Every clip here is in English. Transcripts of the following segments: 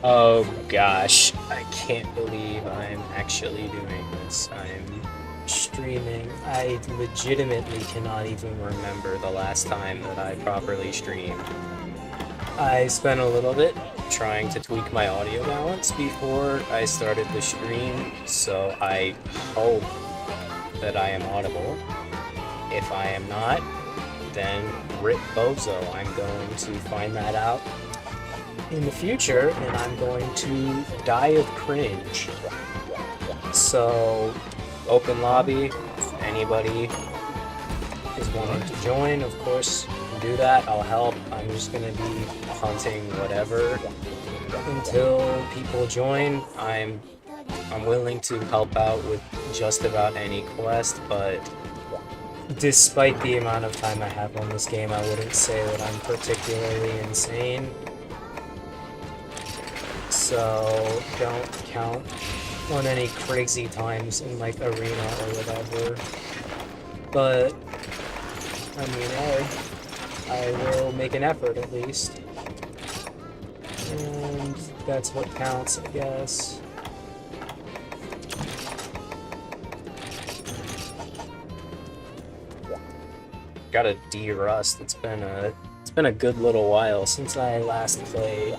Oh gosh, I can't believe I'm actually doing this. I'm streaming. I legitimately cannot even remember the last time that I properly streamed. I spent a little bit trying to tweak my audio balance before I started the stream, so I hope that I am audible. If I am not, then rip bozo. I'm going to find that out in the future, and I'm going to die of cringe. So, open lobby, if anybody is wanting to join, of course, do that. I'll help. I'm just gonna be hunting whatever until people join. I'm willing to help out with just about any quest, but despite the amount of time I have on this game, I wouldn't say that I'm particularly insane. So don't count on any crazy times in like arena or whatever. But I mean, hey, I will make an effort at least. And that's what counts, I guess. Gotta de-rust. It's been a good little while since I last played.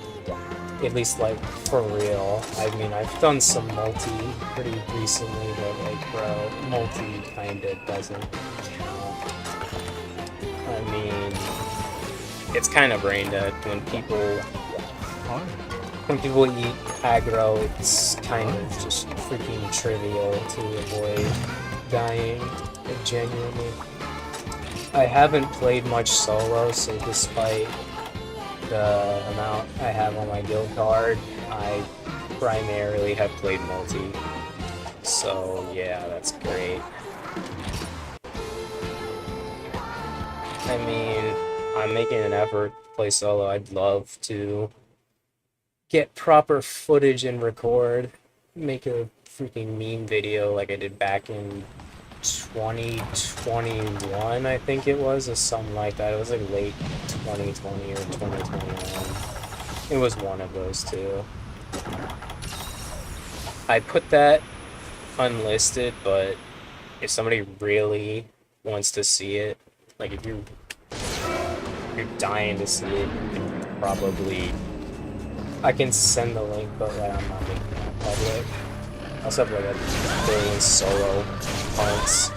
At least, like, for real. I mean, I've done some multi pretty recently, but, like, bro, multi kinda doesn't count. I mean, it's kind of brain dead when people eat aggro. It's kind of just freaking trivial to avoid dying, like, genuinely. I haven't played much solo, so despite the amount I have on my guild card, I primarily have played multi. So yeah, that's great. I mean, I'm making an effort to play solo. I'd love to get proper footage and record, make a freaking meme video like I did back in 2021, I think it was, or something like that. It was like late 2020 or 2021. It was one of those two. I put that unlisted, but if somebody really wants to see it, like if you're dying to see it, you can probably... I can send the link, but like, I'm not making that public. I also have like a billion solo hunts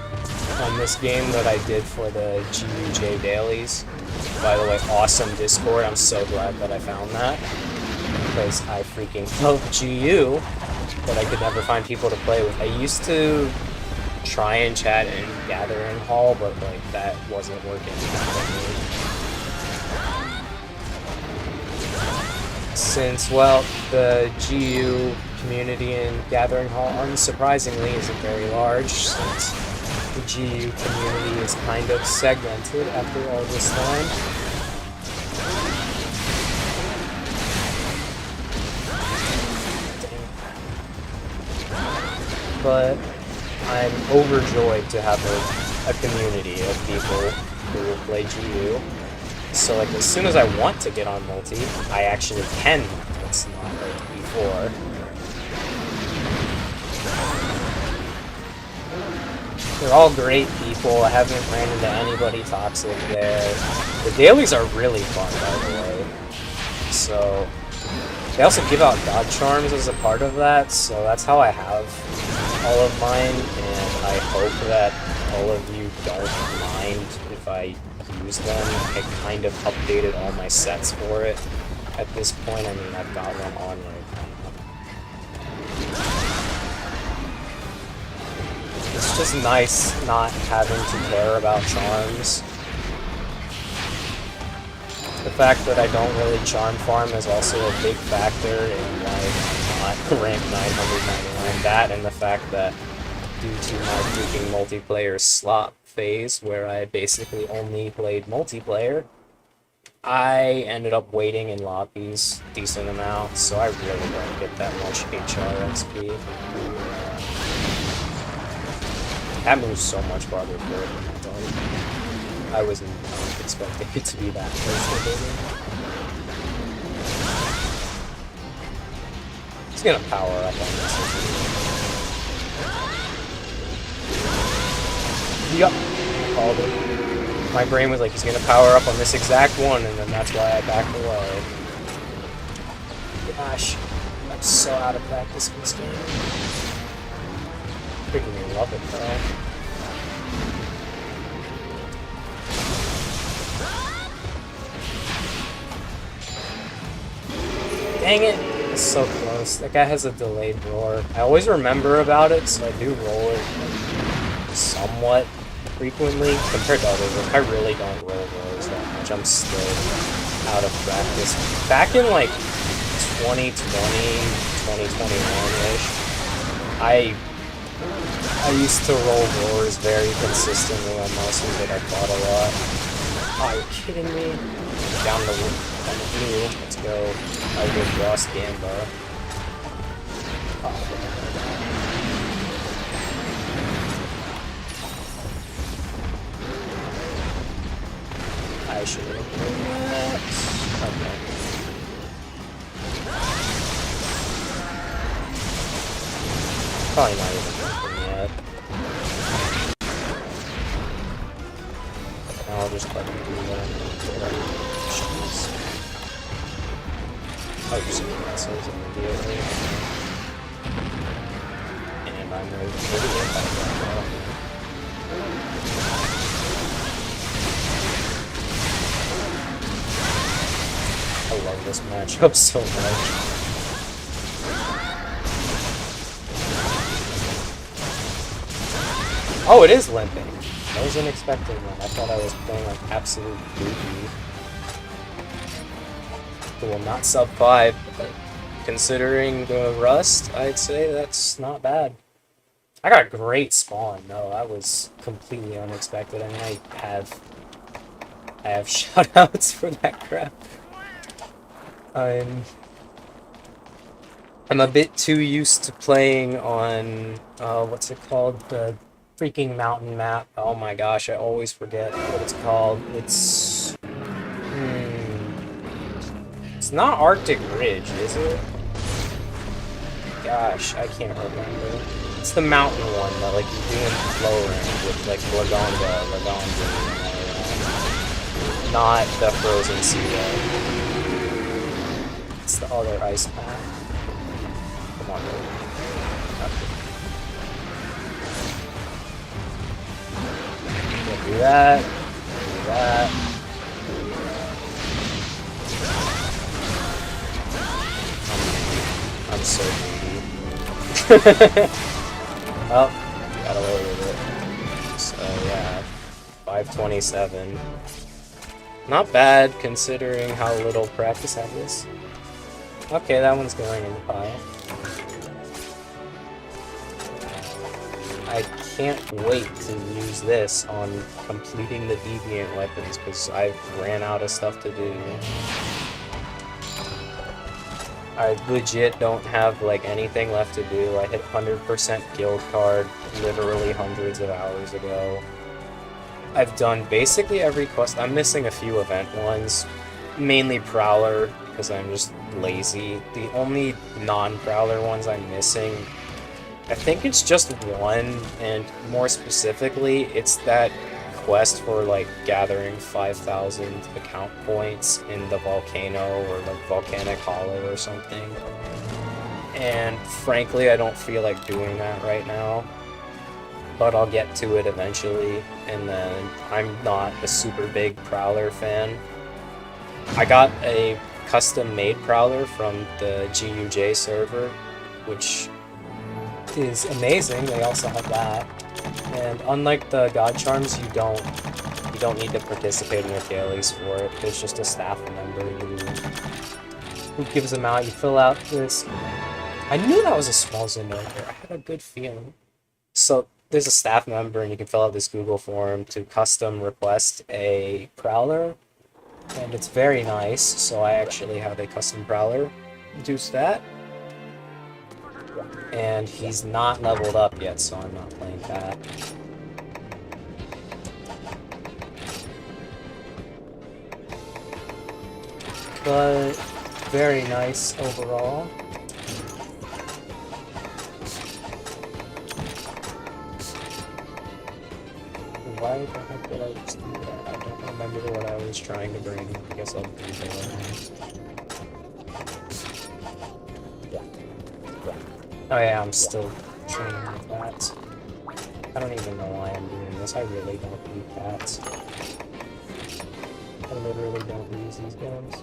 on this game that I did for the GUJ dailies. By the way, awesome Discord. I'm so glad that I found that, because I freaking love GU, but I could never find people to play with. I used to try and chat in Gathering Hall, but like that wasn't working for me. Since, well, the GU community in Gathering Hall, unsurprisingly, isn't very large, since the GU community is kind of segmented after all this time. But I'm overjoyed to have a community of people who will play GU. So like as soon as I want to get on multi, I actually can. It's not like before. They're all great people. I haven't ran into anybody toxic there. The dailies are really fun, by the way. So they also give out god charms as a part of that, so that's how I have all of mine, and I hope that all of you don't mind if I use them. I kind of updated all my sets for it at this point. I mean, I've got one on right now. It's just nice not having to care about charms. The fact that I don't really charm farm is also a big factor in why I'm not rank 999. That and the fact that due to my freaking multiplayer slop phase, where I basically only played multiplayer, I ended up waiting in lobbies a decent amount, so I really don't get that much HR XP. That moves so much farther forward than I thought. I wasn't expecting it to be that close to hitting. He's gonna power up on this. Yup. I called it. My brain was like, he's gonna power up on this exact one, and then that's why I backed away. Gosh. I'm so out of practice in this game. Freaking love it, though. Dang it! It's so close. That guy has a delayed roar. I always remember about it, so I do roll it somewhat frequently compared to others. Like, I really don't roll roars that much. I'm still out of practice. Back in like 2020, 2021-ish, I used to roll roars very consistently on muscles that I fought a lot. Oh, you're kidding me? Down the blue. Let's go. I would Ross Gamba. Oh. I should have done that. Okay. Probably not even working yet. I'll just let him do that. Oh, just missiles immediately. And I'm ready to get that now. I love this matchup so much. Oh, it is limping. I wasn't expecting that. I thought I was playing like absolute goofy. Well, not sub 5, but considering the rust, I'd say that's not bad. I got a great spawn, though. That was completely unexpected. I mean, I have shoutouts for that crap. I'm a bit too used to playing on what's it called? The freaking mountain map. Oh my gosh, I always forget what it's called. It's it's not Arctic Ridge, is it? Gosh, I can't remember. It's the mountain one that like you do in flow range with like Lagonda, and all that. Not the frozen sea though. It's the other ice path. Come on, baby. Okay. Do that. Do that. I'm so greedy. Oh, got away with it. So yeah, 527. Not bad considering how little practice I have this. Okay, that one's going in the pile. I can't wait to use this on completing the deviant weapons because I ran out of stuff to do. I legit don't have like anything left to do. I hit 100% guild card literally hundreds of hours ago. I've done basically every quest. I'm missing a few event ones, mainly Prowler because I'm just lazy. The only non-Prowler ones I'm missing, I think it's just one, and more specifically, it's that quest for like gathering 5,000 account points in the volcano or the volcanic hollow or something. And frankly, I don't feel like doing that right now, but I'll get to it eventually. And then I'm not a super big Prowler fan. I got a custom-made Prowler from the GUJ server, which is amazing. They also have that. And unlike the God Charms, you don't need to participate in the dailies for it. There's just a staff member who gives them out. You fill out this. I knew that was a small zoom over there. I had a good feeling. So there's a staff member, and you can fill out this Google form to custom request a Prowler, and it's very nice. So I actually have a custom Prowler. Do that. And he's not leveled up yet, so I'm not playing that. But very nice overall. Why the heck did I just do that? I don't remember what I was trying to bring. I guess I'll do that. Yeah. Oh yeah, I'm still training with that. I don't even know why I'm doing this. I really don't need cats. I literally don't use these guns.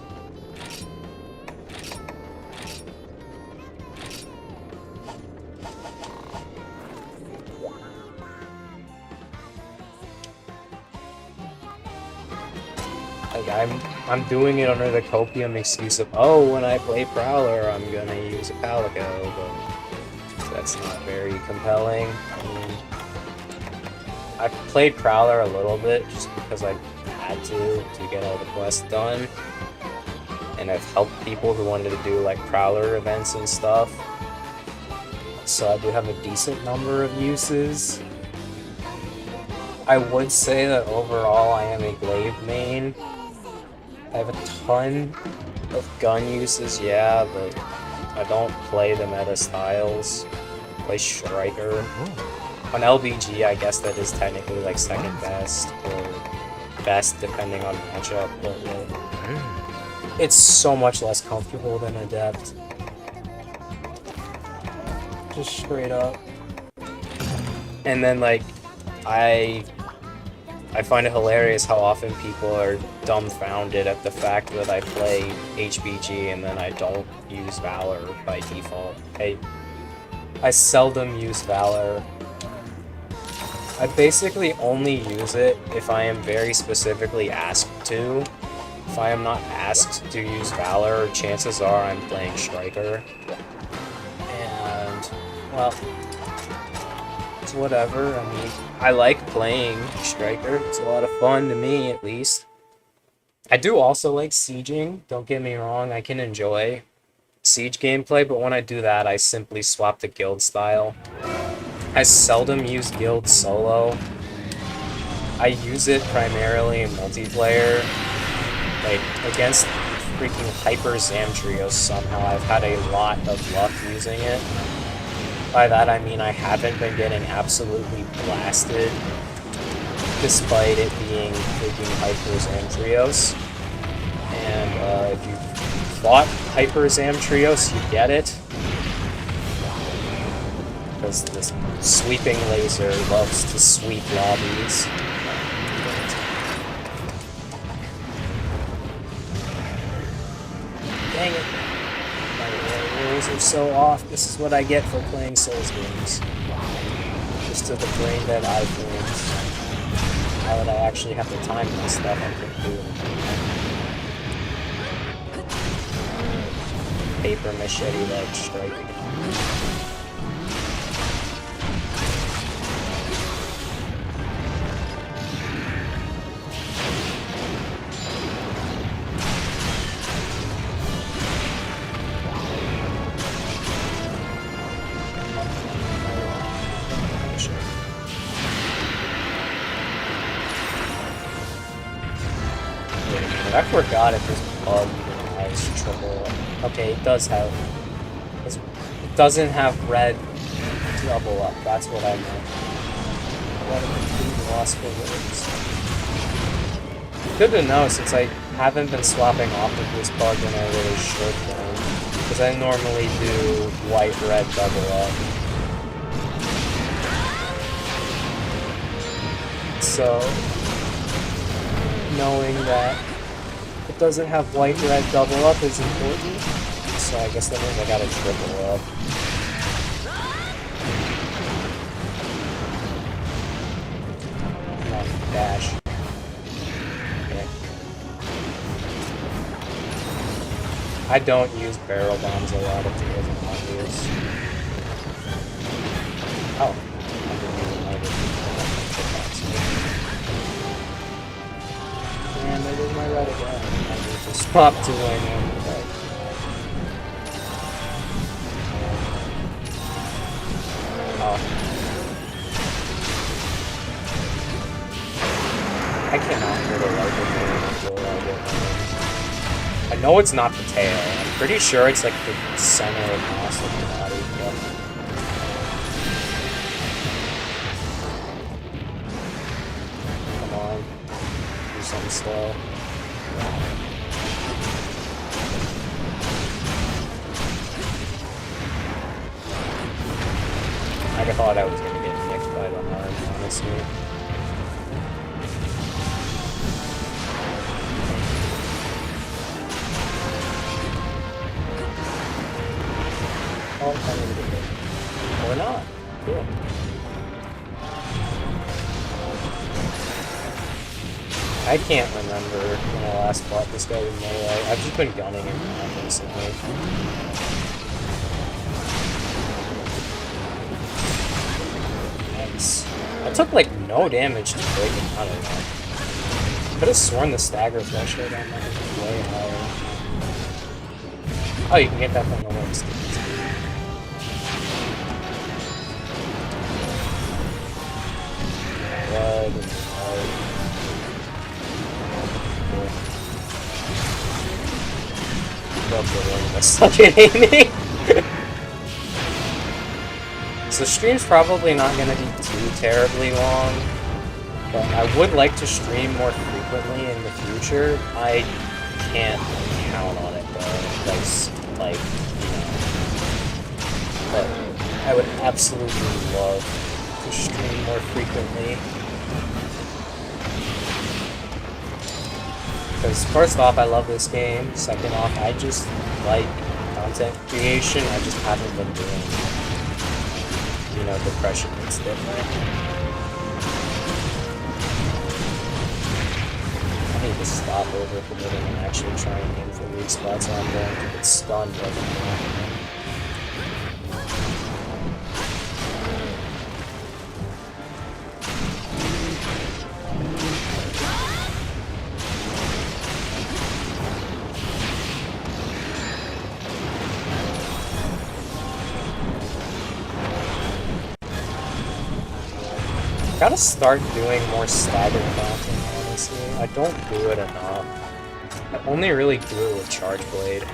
Like, I'm doing it under the copium excuse of, oh, when I play Prowler, I'm gonna use a Palico, but that's not very compelling. I mean, I played Prowler a little bit just because I had to get all the quests done, and I've helped people who wanted to do like Prowler events and stuff, so I do have a decent number of uses. I would say that overall I am a glaive main. I have a ton of gun uses, yeah, but I don't play the meta styles. I play Striker. On LBG, I guess that is technically like second best or best depending on matchup, but like, it's so much less comfortable than Adept. Just straight up. And then like, I find it hilarious how often people are dumbfounded at the fact that I play HBG and then I don't use Valor by default. I seldom use Valor. I basically only use it if I am very specifically asked to. If I am not asked to use Valor, chances are I'm playing Striker. And, well, it's whatever. I mean, I like playing Striker. It's a lot of fun to me, at least. I do also like sieging. Don't get me wrong, I can enjoy siege gameplay, but when I do that, I simply swap the guild style. I seldom use guild solo. I use it primarily in multiplayer. Like, against freaking Hyper Zamtrios somehow, I've had a lot of luck using it. By that I mean I haven't been getting absolutely blasted, despite it being freaking Hyper Zamtrios. And if you fought Hyper Zamtrios, you get it. Because this sweeping laser loves to sweep lobbies. Dang it. My rules are so off. This is what I get for playing Souls games. Just to the brain dead iPhones. Now that I actually have the time and stuff, I can do it. Paper machete leg strike. I forgot if this bug has triple. Okay, it does have. It doesn't have red double up. That's what I meant. What a complete loss for words. Good to know since I haven't been swapping off of this bug in a really short time. Because I normally do white-red double up. So, knowing that it doesn't have white-red double up is important. So I guess that means I gotta triple up. Dash. Okay. I don't use barrel bombs a lot if it isn't obvious. Oh. And there goes my red again. I need to swap to win. Oh. I cannot hear the light until I get one. I know it's not the tail. I'm pretty sure it's like the center of mass of the body. Yep. something slow. I thought I was gonna get nicked by the arm, honestly. Oh, I didn't get it. Or not. Cool. I can't remember when I last fought this guy with melee. I've just been gunning him down recently. Nice. I took like no damage to break him. I don't know. Could have sworn the stagger threshold on that was way higher. Oh, you can get that from the works. Blood and blood. I suck at aiming. So stream's probably not going to be too terribly long, but I would like to stream more frequently in the future. I can't count on it though, like, you know. But I would absolutely love to stream more frequently. Because first off, I love this game. Second off, I just like content creation. I just haven't been doing, you know, depression. It's different. I need to stop overcommitting and actually try and aim for weak spots, or I'm going to get stunned every time. Gotta start doing more stagger counting, honestly. I don't do it enough. I only really do it with Charge Blade.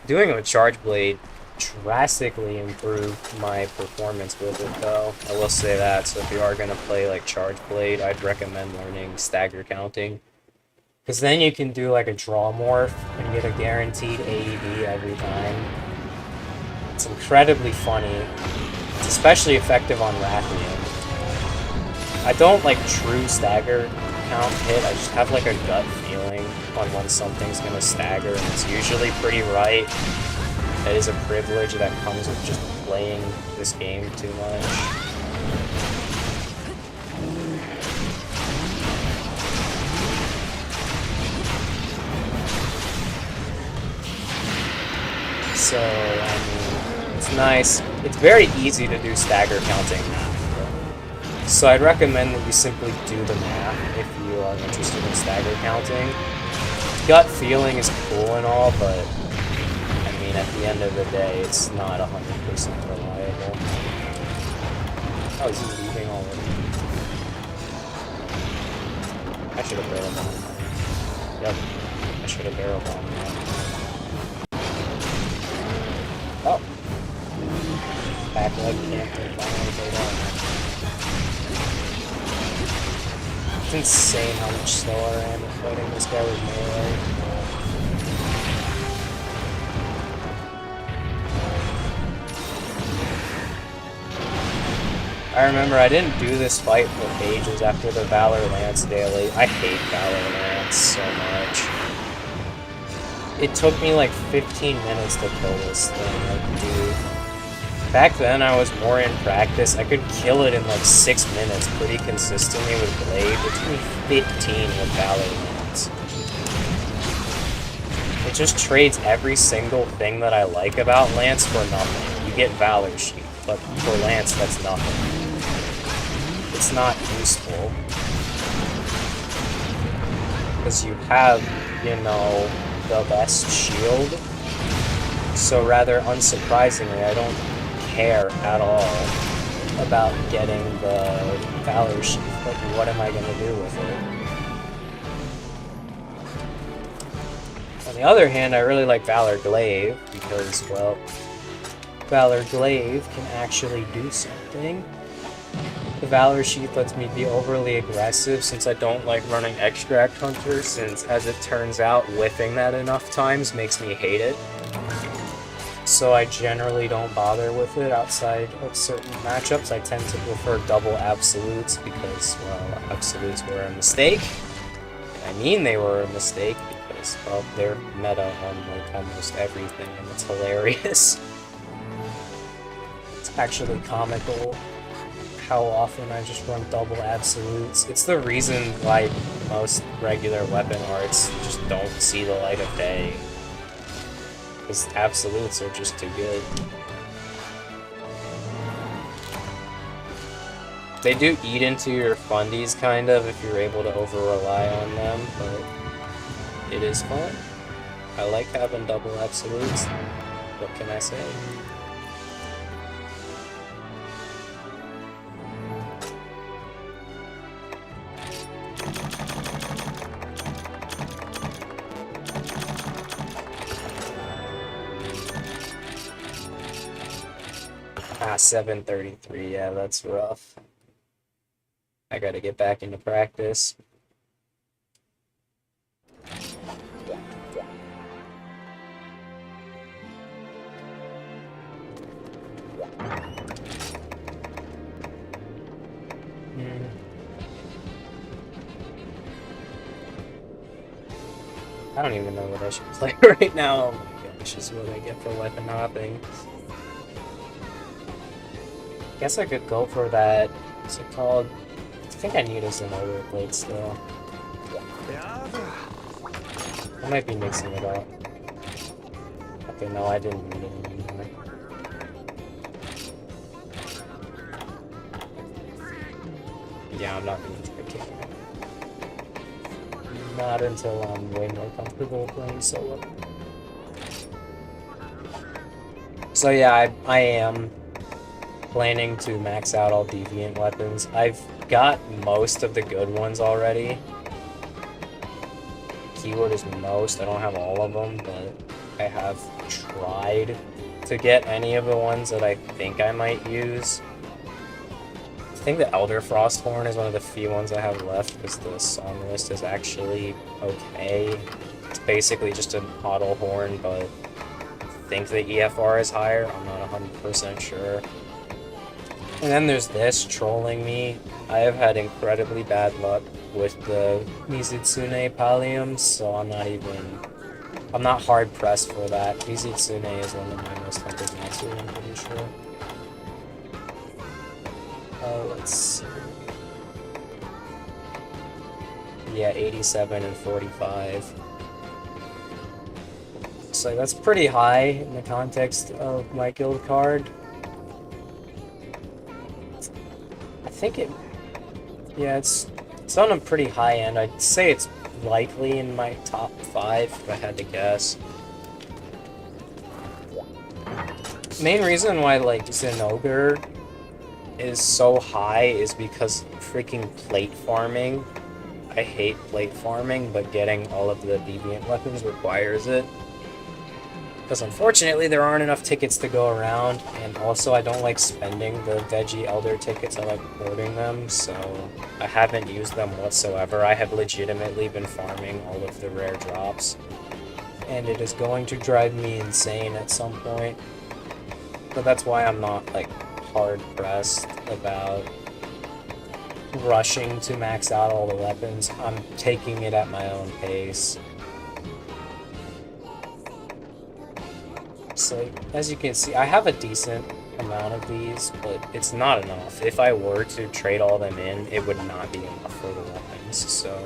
Doing it with Charge Blade drastically improved my performance with it, though. I will say that, so if you are gonna play like Charge Blade, I'd recommend learning stagger counting. Because then you can do like a draw morph and get a guaranteed AED every time. It's incredibly funny. It's especially effective on Rathian. I don't like true stagger count hit, I just have like a gut feeling on when something's gonna stagger, and it's usually pretty right. That is a privilege that comes with just playing this game too much. So, I mean, it's nice. It's very easy to do stagger counting math. So I'd recommend that you simply do the math if you are interested in stagger counting. Gut feeling is cool and all, but I mean, at the end of the day, it's not 100% reliable. Oh, is he leaving already? I should have barrel bombed that. Yep, I should have barrel bombed that. Oh. Back leg camping finally paid off. It's insane how much slower I am at fighting this guy with melee. I remember I didn't do this fight for ages after the Valor Lance daily. I hate Valor Lance so much. It took me like 15 minutes to kill this thing, like, dude. Back then I was more in practice. I could kill it in like 6 minutes pretty consistently with Blade. It took me 15 with Valor Lance. It just trades every single thing that I like about Lance for nothing. You get Valor Sheet, but for Lance that's nothing. It's not useful. Because you have, you know, the best shield, so rather unsurprisingly, I don't care at all about getting the Valor Sheath. Like, what am I gonna do with it? On the other hand, I really like Valor Glaive because, well, Valor Glaive can actually do something. The Valor Sheath lets me be overly aggressive since I don't like running Extract Hunter, since as it turns out, whiffing that enough times makes me hate it. So I generally don't bother with it outside of certain matchups. I tend to prefer double Absolutes because, well, Absolutes were a mistake. I mean they were a mistake because, well, they're meta on like almost everything and it's hilarious. It's actually comical how often I just run double Absolutes. It's the reason why most regular weapon arts just don't see the light of day. Because Absolutes are just too good. They do eat into your fundies, kind of, if you're able to over-rely on them, but it is fun. I like having double Absolutes. What can I say? Ah, 733, yeah, that's rough. I gotta get back into practice. I don't even know what I should play right now. Oh my gosh, this is what I get for weapon hopping. Guess I could go for that. What's it called? I think I need a Zenobia blade still. I might be mixing it up. Okay, no, I didn't need it anymore. Yeah, I'm not gonna try kicking it. Not until I'm way more comfortable playing solo. So yeah, I am planning to max out all deviant weapons. I've got most of the good ones already. Keyword is most. I don't have all of them, but I have tried to get any of the ones that I think I might use. I think the Elder Frost Horn is one of the few ones I have left because the song list is actually okay. It's basically just an auto horn, but I think the EFR is higher. I'm not 100% sure. And then there's this trolling me. I have had incredibly bad luck with the Mizutsune Palliums, so I'm not hard pressed for that. Mizutsune is one of my most hunted Matsu, I'm pretty sure. Let's see. Yeah, 87 and 45. So that's pretty high in the context of my guild card. I think it's on a pretty high end. I'd say it's likely in my top 5 if I had to guess. Main reason why like Zenogre is so high is because freaking plate farming. I hate plate farming, but getting all of the deviant weapons requires it. Because unfortunately there aren't enough tickets to go around, and also I don't like spending the Veggie Elder tickets, I like hoarding them, so I haven't used them whatsoever. I have legitimately been farming all of the rare drops, and it is going to drive me insane at some point. But that's why I'm not like hard pressed about rushing to max out all the weapons. I'm taking it at my own pace. So, as you can see, I have a decent amount of these, but it's not enough. If I were to trade all them in, it would not be enough for the weapons, so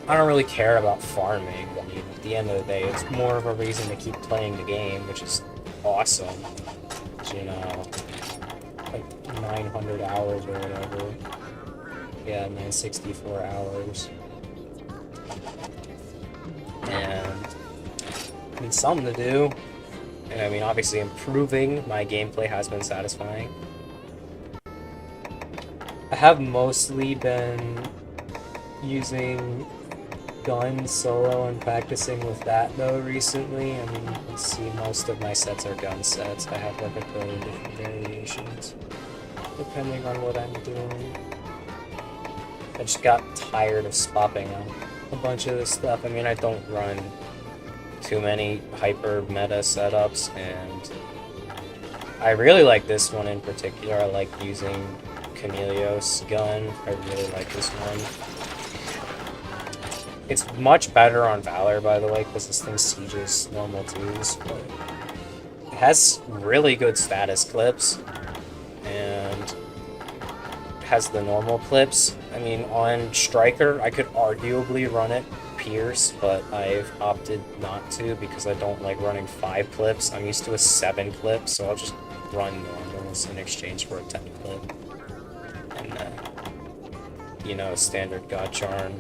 I don't really care about farming. I mean, at the end of the day, it's more of a reason to keep playing the game, which is awesome. You know, like 900 hours or whatever. Yeah, 964 hours. And I mean, something to do. And I mean, obviously improving my gameplay has been satisfying. I have mostly been using gun solo and practicing with that though recently. I mean, you can see most of my sets are gun sets. I have like a billion different variations, depending on what I'm doing. I just got tired of swapping a bunch of this stuff. I mean, I don't run too many hyper meta setups, and I really like this one in particular. I like using Chameleos gun. I really like this one. It's much better on Valor, by the way, because this thing sieges normal twos, but it has really good status clips, and it has the normal clips. I mean, on Striker, I could arguably run it Pierce, but I've opted not to because I don't like running 5 clips. I'm used to a 7 clip, so I'll just run normals in exchange for a 10 clip. And you know, standard God Charm.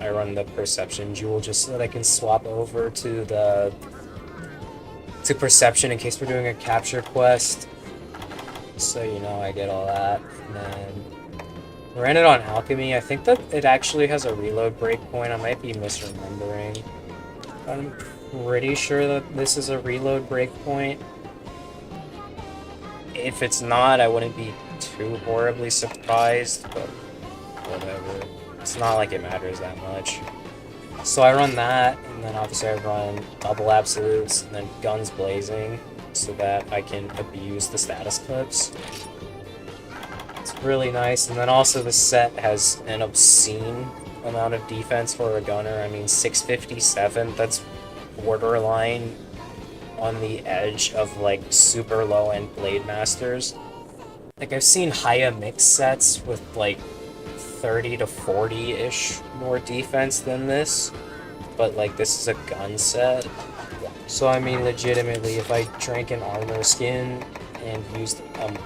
I run the Perception Jewel just so that I can swap over to Perception in case we're doing a capture quest. So you know, I get all that. And then ran it on Alchemy. I think that it actually has a reload breakpoint. I might be misremembering. I'm pretty sure that this is a reload breakpoint. If it's not, I wouldn't be too horribly surprised, but whatever. It's not like it matters that much. So I run that, and then obviously I run double absolutes, and then guns blazing, so that I can abuse the status clips. It's really nice, and then also the set has an obscene amount of defense for a gunner. I mean, 657, that's borderline on the edge of like super low-end Blade Masters. Like, I've seen Haya mix sets with like 30 to 40-ish more defense than this, but like this is a gun set. So I mean, legitimately, if I drank an armor skin and used an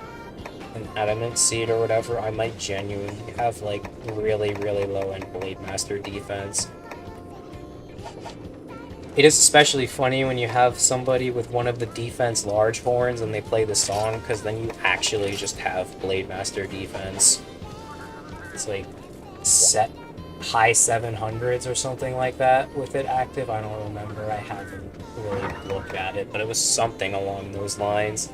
adamant seed or whatever, I might genuinely have like really, really low-end Blade Master defense. It is especially funny when you have somebody with one of the defense large horns and they play the song, because then you actually just have Blade Master defense. It's like set high 700s or something like that with it active. I don't remember. I haven't really looked at it, but it was something along those lines.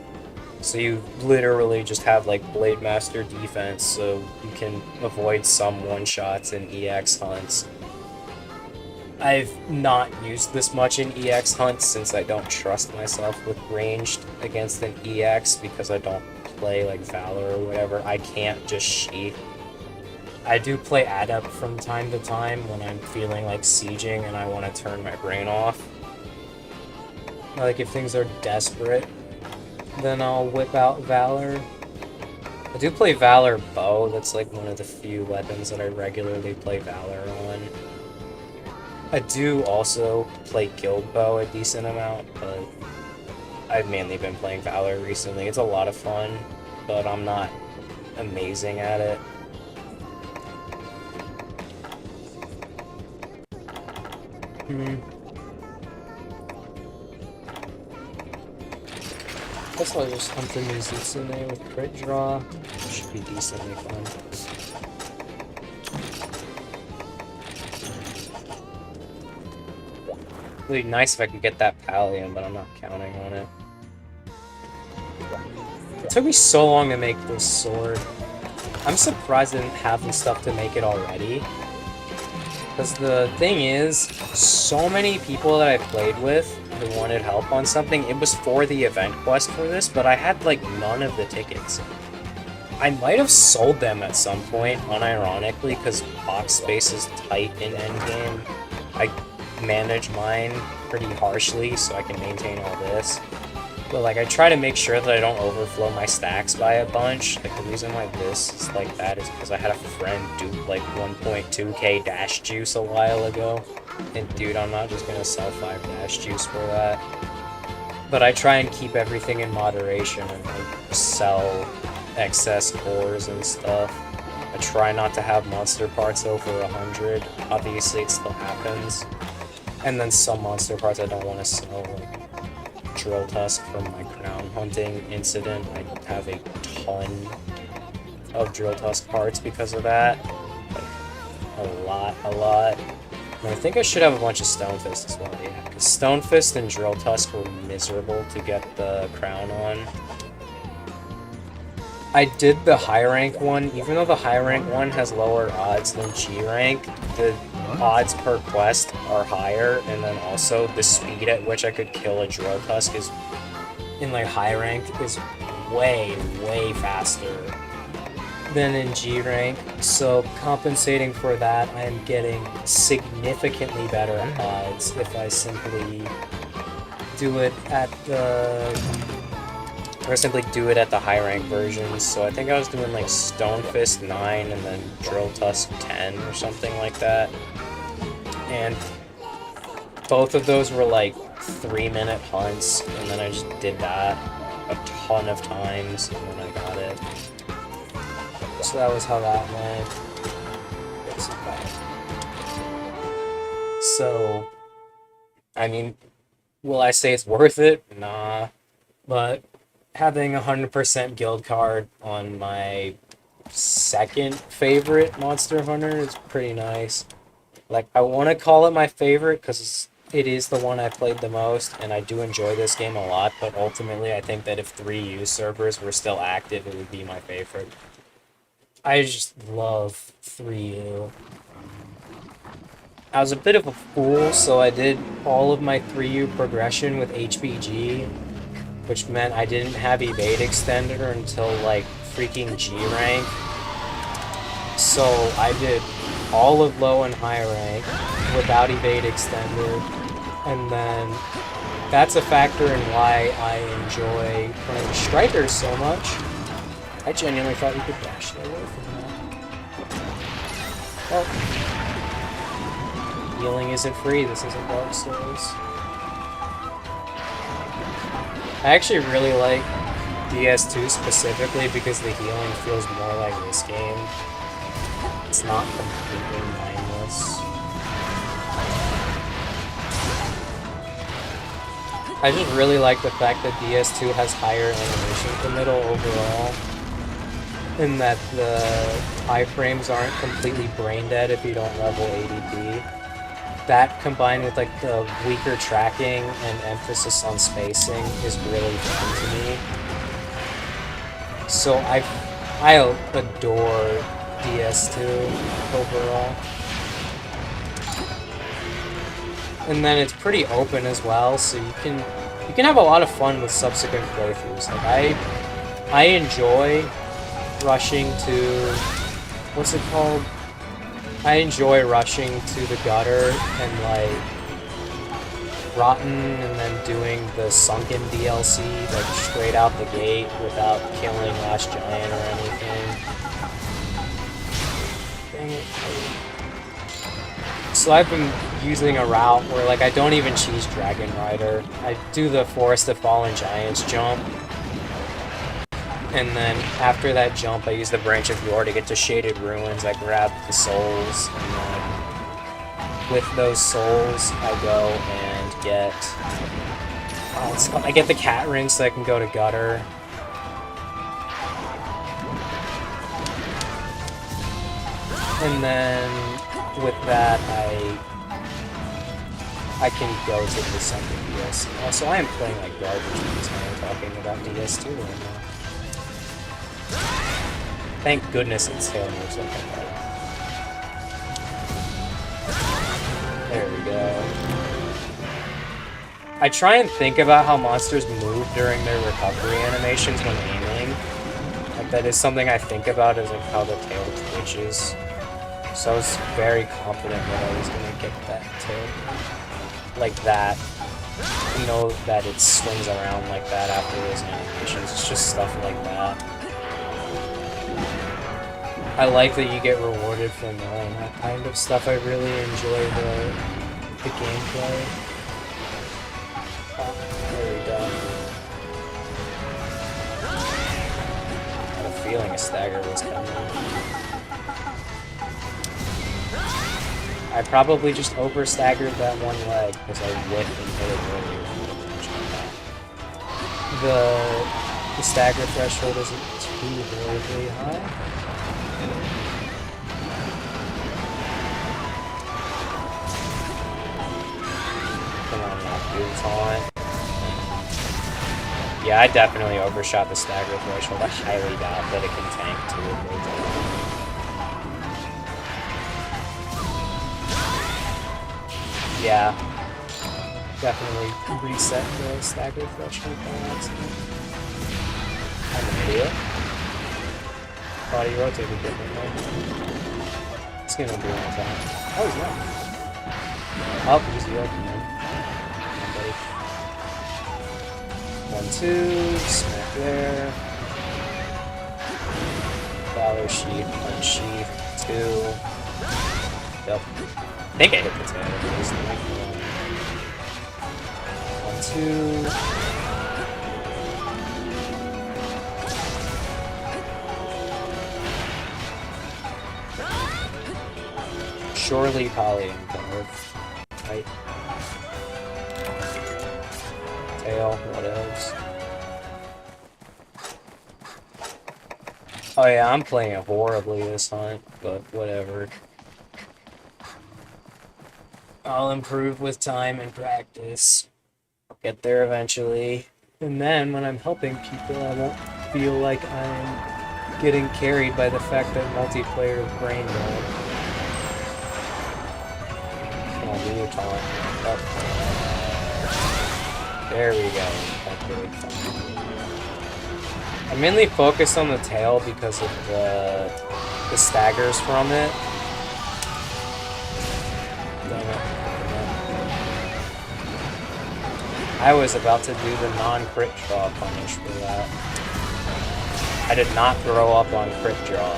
So you literally just have like Blade Master defense, so you can avoid some one-shots in EX hunts. I've not used this much in EX hunts since I don't trust myself with ranged against an EX because I don't play like Valor or whatever. I can't just sheath. I do play Adept from time to time when I'm feeling like sieging and I want to turn my brain off. Like if things are desperate, then I'll whip out Valor. I do play Valor Bow, that's like one of the few weapons that I regularly play Valor on. I do also play Guild Bow a decent amount, but I've mainly been playing Valor recently. It's a lot of fun, but I'm not amazing at it. Guess I'll just hunt the new Zitsune with crit draw. Should be decently fun. It would be nice if I could get that Pallium, but I'm not counting on it. It took me so long to make this sword. I'm surprised I didn't have the stuff to make it already. Because the thing is, so many people that I played with who wanted help on something, it was for the event quest for this, but I had like none of the tickets. I might have sold them at some point, unironically, because box space is tight in endgame. I manage mine pretty harshly so I can maintain all this. But like, I try to make sure that I don't overflow my stacks by a bunch. Like, the reason why this is like that is because I had a friend dupe like 1.2k dash juice a while ago. And dude, I'm not just gonna sell 5 dash juice for that. But I try and keep everything in moderation and like sell excess cores and stuff. I try not to have monster parts over 100. Obviously it still happens. And then some monster parts I don't want to sell, like Drill Tusk from my crown hunting incident. I have a ton of Drill Tusk parts because of that. Like, a lot. And I think I should have a bunch of Stone Fist as well, yeah. Because Stone Fist and Drill Tusk were miserable to get the crown on. I did the high rank one, even though the high rank one has lower odds than G rank, the odds per quest are higher, and then also the speed at which I could kill a Drill Tusk is, in like high rank, is way, way faster than in G rank. So compensating for that, I am getting significantly better odds if I simply do it at the... Or simply do it at the high rank versions. So I think I was doing like Stone Fist 9 and then Drill Tusk 10 or something like that. And both of those were like 3-minute hunts, and then I just did that a ton of times, and then I got it. So that was how that went. So, I mean, will I say it's worth it? Nah. But having 100% guild card on my second favorite Monster Hunter is pretty nice. Like, I want to call it my favorite because it is the one I played the most, and I do enjoy this game a lot, but ultimately I think that if 3U servers were still active, it would be my favorite. I just love 3U. I was a bit of a fool, so I did all of my 3U progression with HBG, which meant I didn't have evade extender until like freaking G rank. So I did all of low and high rank without evade extender, and then that's a factor in why I enjoy playing Strikers so much. I genuinely thought you could dash away from that. Well, healing isn't free, this isn't Dark Souls. I actually really like DS2 specifically because the healing feels more like this game. It's not completely mindless. I just really like the fact that DS2 has higher animation committal overall, and that the iframes aren't completely brain dead if you don't level ADP. That combined with like the weaker tracking and emphasis on spacing is really fun to me. So I adore DS2 overall. And then it's pretty open as well, so you can have a lot of fun with subsequent playthroughs. Like I enjoy rushing to, what's it called? I enjoy rushing to the gutter and like Rotten and then doing the Sunken DLC like straight out the gate without killing Last Giant or anything. Dang it. So I've been using a route where like I don't even cheese Dragon Rider. I do the Forest of Fallen Giants jump. And then after that jump, I use the Branch of Yore to get to Shaded Ruins. I grab the souls, and then with those souls, I go and get... I get the cat ring so I can go to Gutter. And then with that, I can go to the Sunken DLC. Also, I am playing like garbage because I'm talking about DS2 right now. Thank goodness it's Tail moves like that. There we go. I try and think about how monsters move during their recovery animations when aiming. Like that is something I think about, is like how the tail twitches. So I was very confident that I was gonna get that tail like that. You know that it swings around like that after those animations. It's just stuff like that. I like that you get rewarded for knowing that kind of stuff. I really enjoy the gameplay. Oh, there we go. I had a feeling a stagger was coming. I probably just over-staggered that one leg because I whiffed and hit it earlier. The stagger threshold isn't too horribly high. Do the taunt. Yeah, I definitely overshot the stagger threshold. I highly doubt that it can tank too. Yeah. Definitely reset the stagger threshold by accident. I'm an idiot. Thought he rotated differently. It's gonna be one time. Oh, he's not. Oh, he's the open man. 1-2, smack there. Valor sheath, unsheath, 2. Yep. I think I hit the tail at least. 1-2. Surely Polly and Carve. Right. Tail, what else? Oh yeah, I'm playing horribly this hunt, but whatever. I'll improve with time and practice. Get there eventually. And then when I'm helping people, I won't feel like I'm getting carried by the fact that multiplayer is brain dead. Come on, do your taunt. Up. There we go. I mainly focused on the tail because of the staggers from it. I was about to do the non-crit draw punish for that. I did not throw up on crit draw.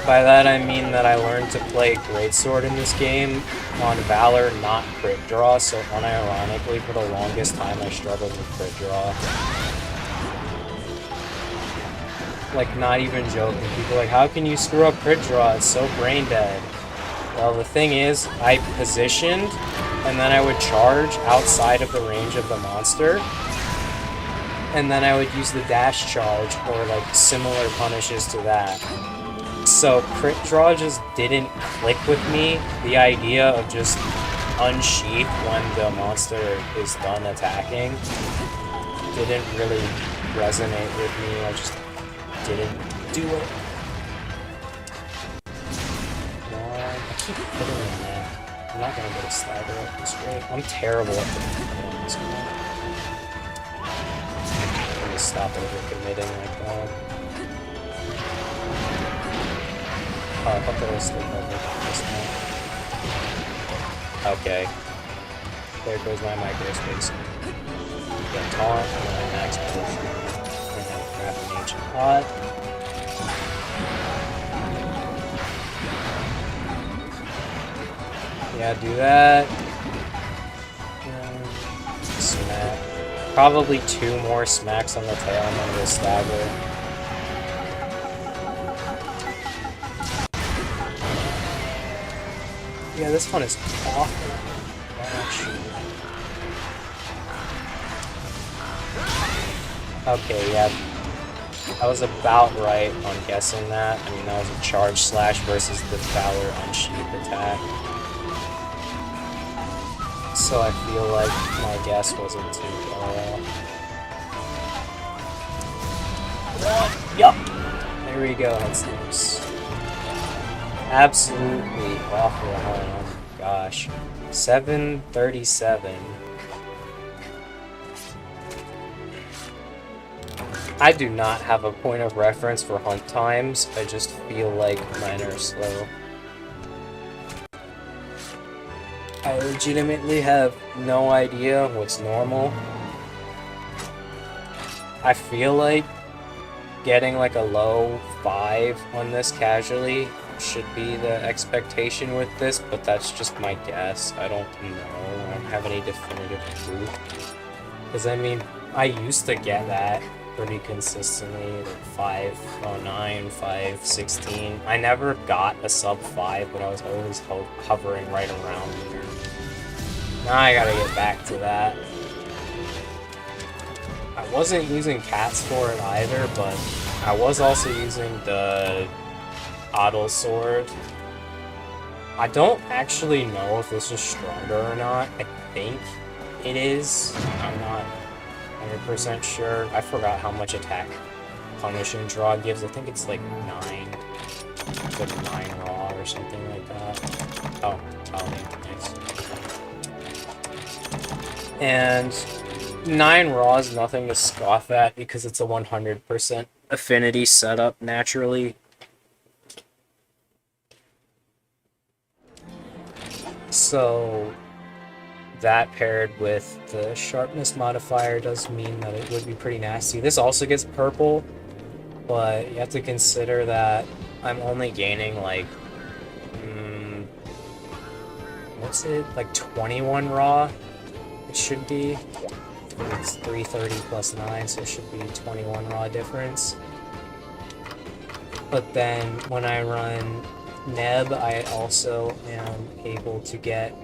By that I mean that I learned to play Greatsword in this game on Valor, not crit draw, so unironically for the longest time I struggled with crit draw. Like, not even joking. People are like, how can you screw up crit draw? It's so brain dead. Well, the thing is, I positioned, and then I would charge outside of the range of the monster, and then I would use the dash charge, or like similar punishes to that. So crit draw just didn't click with me. The idea of just unsheath when the monster is done attacking didn't really resonate with me. I just didn't do it. I keep putting in that. I'm not gonna get a stagger up this rate. I'm terrible at the on this one. I'm gonna stop overcommitting like that. Oh, I thought that was still covered this time. Okay. There goes my microspace. Get taunt, and then max potion. And then grab an ancient pot. Yeah, do that. Smack. Probably 2 more smacks on the tail and then we'll stagger. Yeah, this one is awful. Okay, yeah. I was about right on guessing that. I mean, that was a charge slash versus the Valor unsheath attack. So I feel like my guess wasn't too far off. Yup! There we go, head slips. Absolutely awful. Oh my gosh. 737. I do not have a point of reference for hunt times. I just feel like mine are slow. I legitimately have no idea what's normal. I feel like getting like a low 5 on this casually should be the expectation with this, but that's just my guess. I don't know. I don't have any definitive proof. Because I mean, I used to get that pretty consistently, like 509, 516. I never got a sub 5, but I was always hovering right around here. Now I gotta get back to that. I wasn't using cats for it either, but I was also using the Otto sword I don't actually know if this is stronger or not. I think it is. I'm not 100% sure. I forgot how much attack punishing draw gives. I think it's like 9. It's like 9 raw or something like that. Oh, nice. And 9 raw is nothing to scoff at because it's a 100% affinity setup naturally. So that paired with the sharpness modifier does mean that it would be pretty nasty. This also gets purple, but you have to consider that I'm only gaining like, what's it, like 21 raw? It should be. It's 330 plus 9, so it should be 21 raw difference. But then when I run Neb, I also am able to get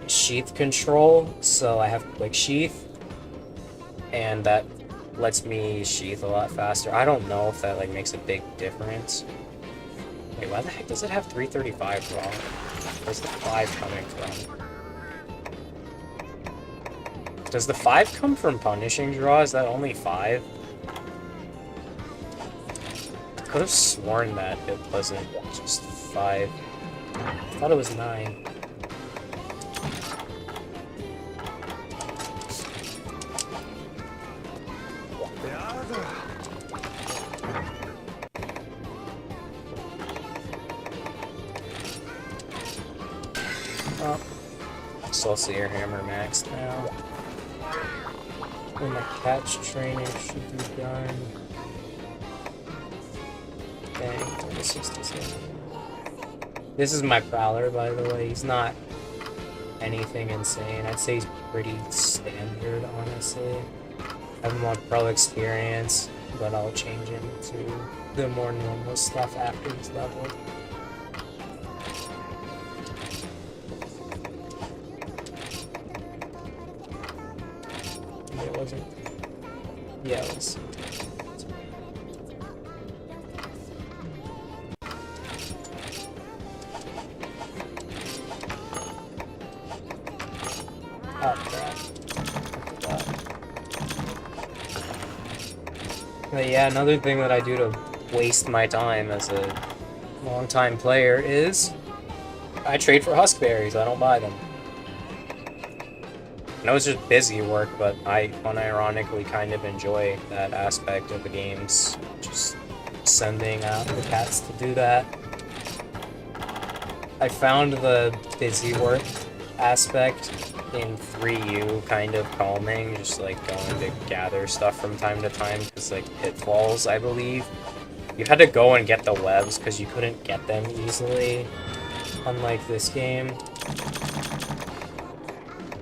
sheath control, so I have quick sheath, and that lets me sheath a lot faster. I don't know if that like makes a big difference. Wait, why the heck does it have 335 raw? Where's the 5 coming from? Does the 5 come from punishing draw? Is that only 5? I could have sworn that it wasn't just 5. I thought it was 9. Oh, Celsius Hammer maxed now. And the catch training should be done. Dang, 67. This is my Prowler, by the way. He's not anything insane. I'd say he's pretty standard, honestly. I have more pro experience, but I'll change him to the more normal stuff after he's leveled. It wasn't. Yeah, it was. Oh, crap. But yeah, another thing that I do to waste my time as a long-time player is I trade for huskberries. I don't buy them. I know it's just busy work, but I unironically kind of enjoy that aspect of the games. Just sending out the cats to do that. I found the busy work aspect in 3U kind of calming, just like going to gather stuff from time to time, because like pitfalls, I believe. You had to go and get the webs because you couldn't get them easily, unlike this game.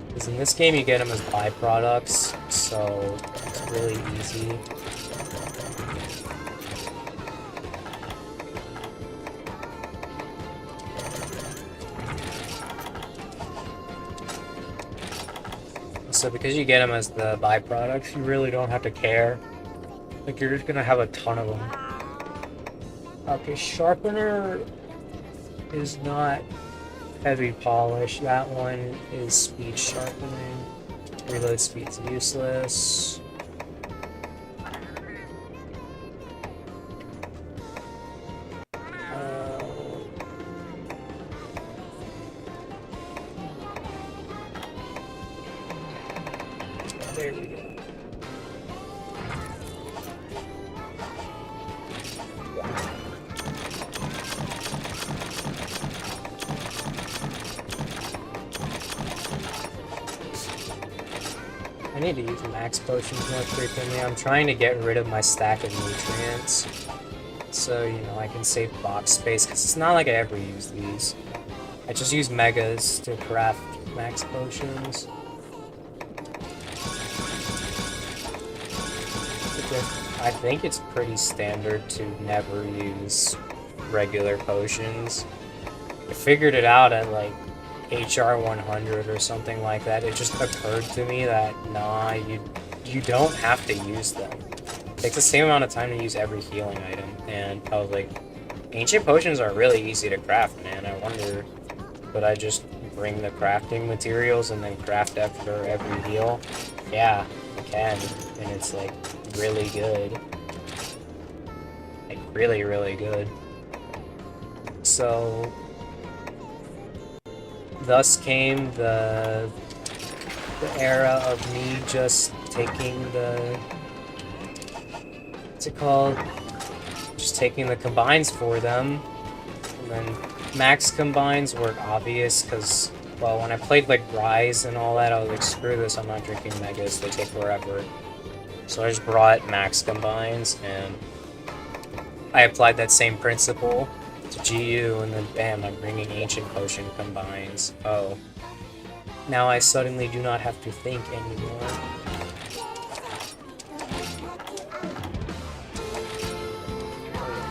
Because in this game you get them as byproducts, so it's really easy. So because you get them as the byproducts, you really don't have to care. Like, you're just gonna have a ton of them. Okay, Sharpener is not heavy polish. That one is speed sharpening. Reload speed's useless. There we go. I need to use max potions more frequently. I'm trying to get rid of my stack of nutrients, so, you know, I can save box space, because it's not like I ever use these. I just use megas to craft max potions. I think it's pretty standard to never use regular potions. I figured it out at like HR 100 or something like that. It just occurred to me that nah, you don't have to use them. It takes the same amount of time to use every healing item, and I was like, Ancient potions are really easy to craft, man. I wonder, could I just bring the crafting materials and then craft after every heal? Yeah, I can, and it's like really good. Like really, really good. So, thus came the era of me just taking the, what's it called? Just taking the combines for them. And then max combines were obvious because, well, when I played like Rise and all that, I was like, screw this, I'm not drinking Megas, they take forever. So I just brought max combines and I applied that same principle to GU, and then bam, I'm bringing Ancient Potion combines. Oh. Now I suddenly do not have to think anymore.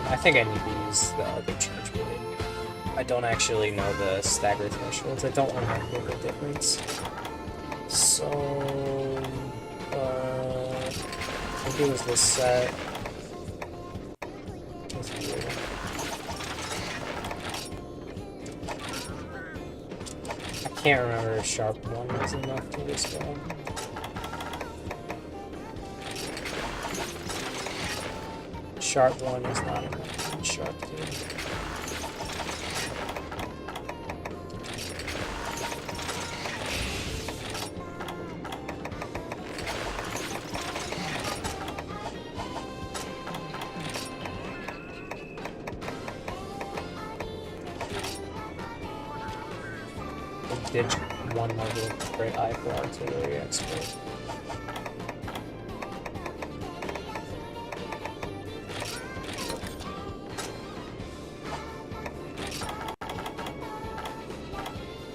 I think I need to use the other charge blade. I don't actually know the stagger thresholds. I don't remember the difference. So, I think it was this set. That's weird. I can't remember if sharp 1 was enough for this one. Sharp 1 is not enough. Sharp 2. Did one level of great eye for artillery expert.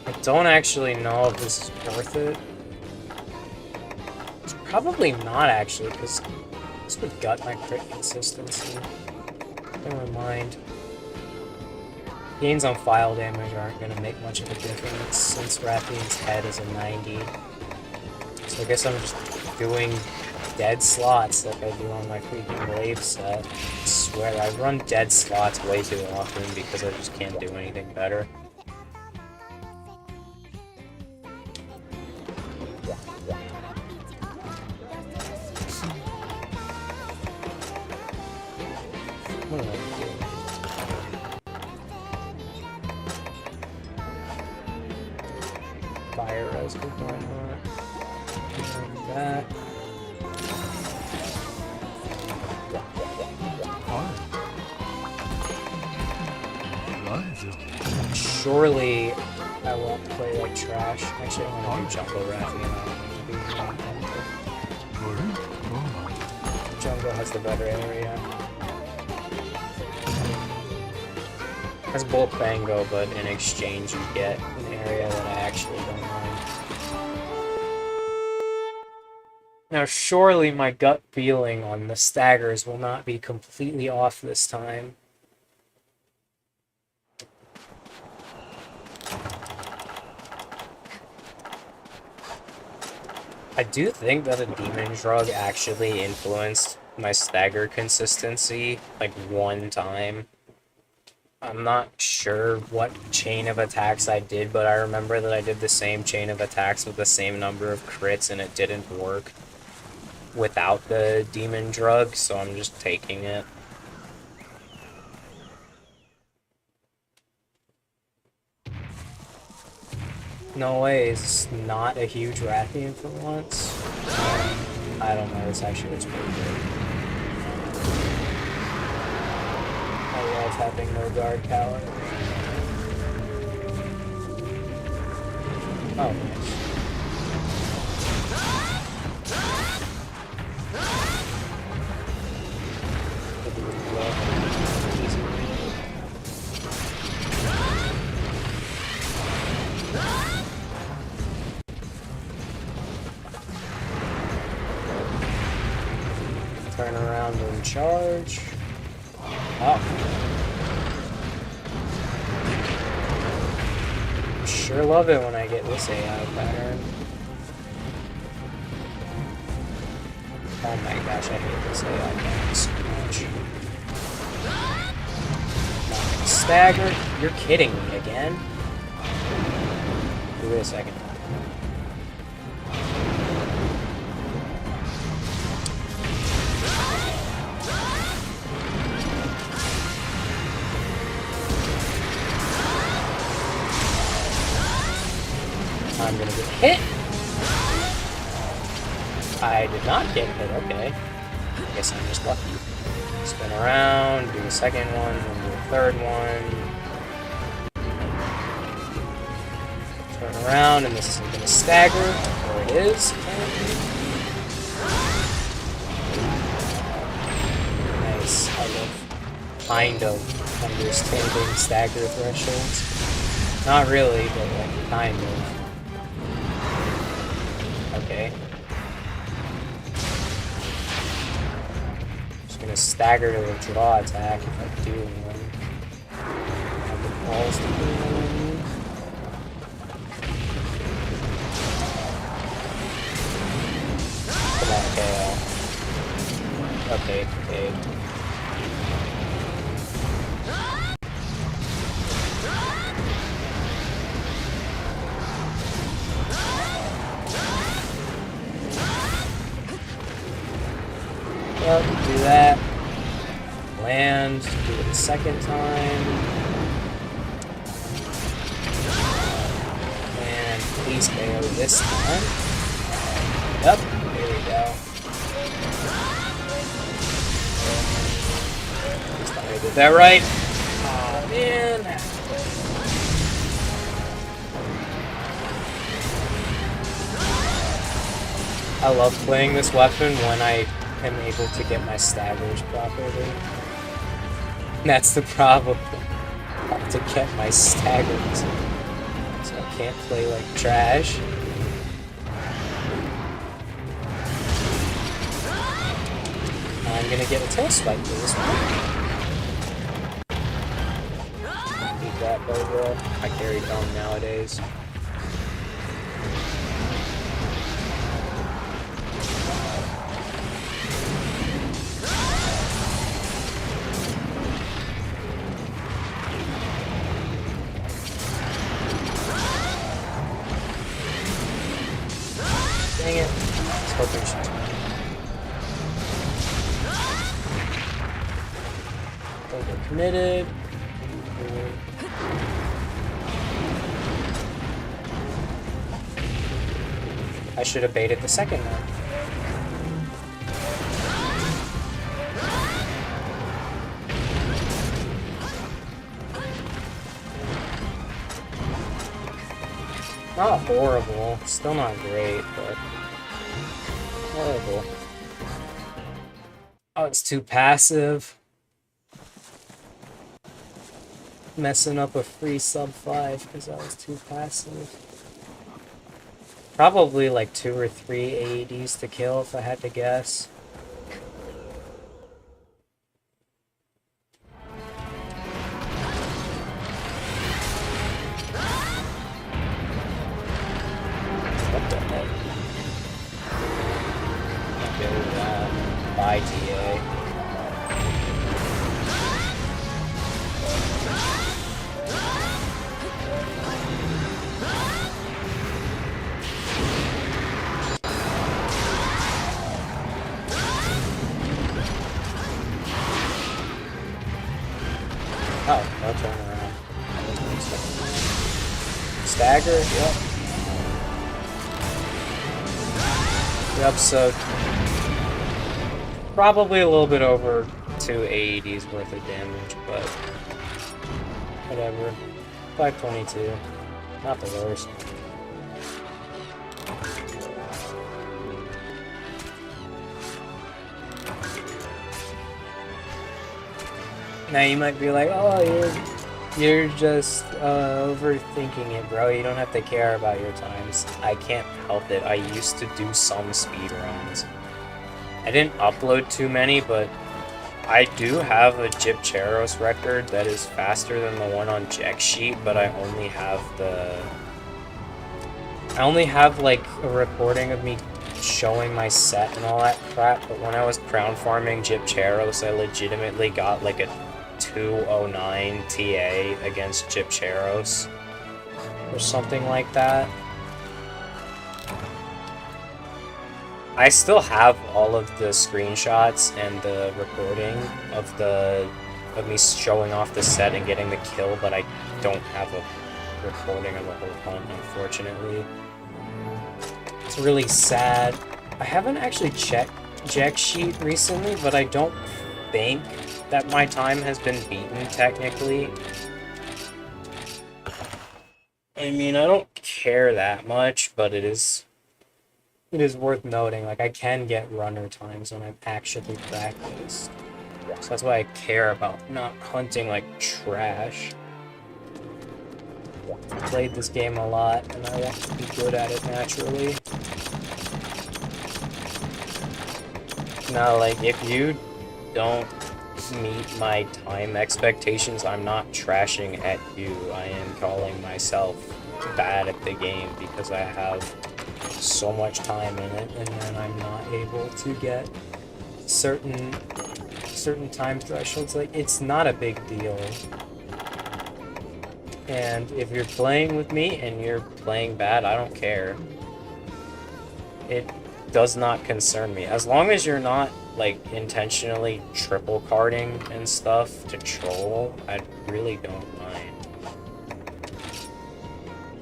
I don't actually know if this is worth it. It's probably not actually, because this would gut my crit consistency. Never mind. Gains on file damage aren't going to make much of a difference since Rathian's head is a 90. So I guess I'm just doing dead slots like I do on my freaking wave set. I swear, I run dead slots way too often because I just can't do anything better. What am I doing? Fire res, why not? And that. Surely I won't play like trash. Actually, I want to do Jungle Rathian. Jungle has the better area. Has Bolt Bango, but in exchange you get an area that I actually don't mind. Now surely my gut feeling on the staggers will not be completely off this time. I do think that a demon drug actually influenced my stagger consistency like one time. I'm not sure what chain of attacks I did, but I remember that I did the same chain of attacks with the same number of crits and it didn't work without the demon drug, so I'm just taking it. No way, it's not a huge Rathian for once. I don't know, this actually looks pretty good. I love having no guard power. Oh, nice. Easy. Turn around and charge. Oh. Sure love it when I get this AI pattern. Oh my gosh, I hate this AI pattern so much. Not stagger. You're kidding me again? Do it a second. I'm gonna get hit. I did not get hit, okay. I guess I'm just lucky. Spin around, do the second one, then do the third one. Turn around, and this isn't gonna stagger. There it is. Nice. I love kind of understanding stagger thresholds. Not really, but like kind of. Okay. Just gonna stagger to a draw attack if I do one. Have the balls to do one. Come on, KO. Okay, okay. Yep, do that. Land, do it a second time. And please KO this time. Yep, there we go. Just thought I did that right. Aw, man. I love playing this weapon when I am able to get my staggers properly. That's the problem. I have to get my staggers. So I can't play like trash. I'm gonna get a tail spike for this one. Eat that, Bobo. I carry Dom nowadays. Dang it. Let's hope we should. Overcommitted. I should have baited the second one. Not horrible, still not great, but horrible. Oh, it's too passive. Messing up a free sub 5 because I was too passive. Probably like 2 or 3 AEDs to kill if I had to guess. What the heck? Okay, that. Bye, TA. Oh, no turn around. Stagger, yep. Yep, so probably a little bit over 2 AEDs worth of damage, but whatever. 522. Not the worst. Now you might be like, oh, you're just overthinking it, bro. You don't have to care about your times. I can't help it. I used to do some speed runs. I didn't upload too many, but I do have a Gypcheros record that is faster than the one on Jack Sheet, but I only have like a recording of me showing my set and all that crap. But when I was crown farming Gypcheros, I legitimately got like a 209 TA against Gypcheros or something like that. I still have all of the screenshots and the recording of me showing off the set and getting the kill, but I don't have a recording of the whole hunt, unfortunately. It's really sad. I haven't actually checked Jack Sheet recently, but I don't think that my time has been beaten, technically. I mean, I don't care that much, but it is worth noting. Like, I can get runner times when I've actually practiced. So that's why I care about not hunting like trash. I've played this game a lot, and I want to be good at it naturally. Now, like, if you don't meet my time expectations, I'm not trashing at you. I am calling myself bad at the game because I have so much time in it, and then I'm not able to get certain time thresholds. Like, it's not a big deal. And if you're playing with me and you're playing bad, I don't care. It does not concern me. As long as you're not, like, intentionally triple carding and stuff to troll, I really don't mind.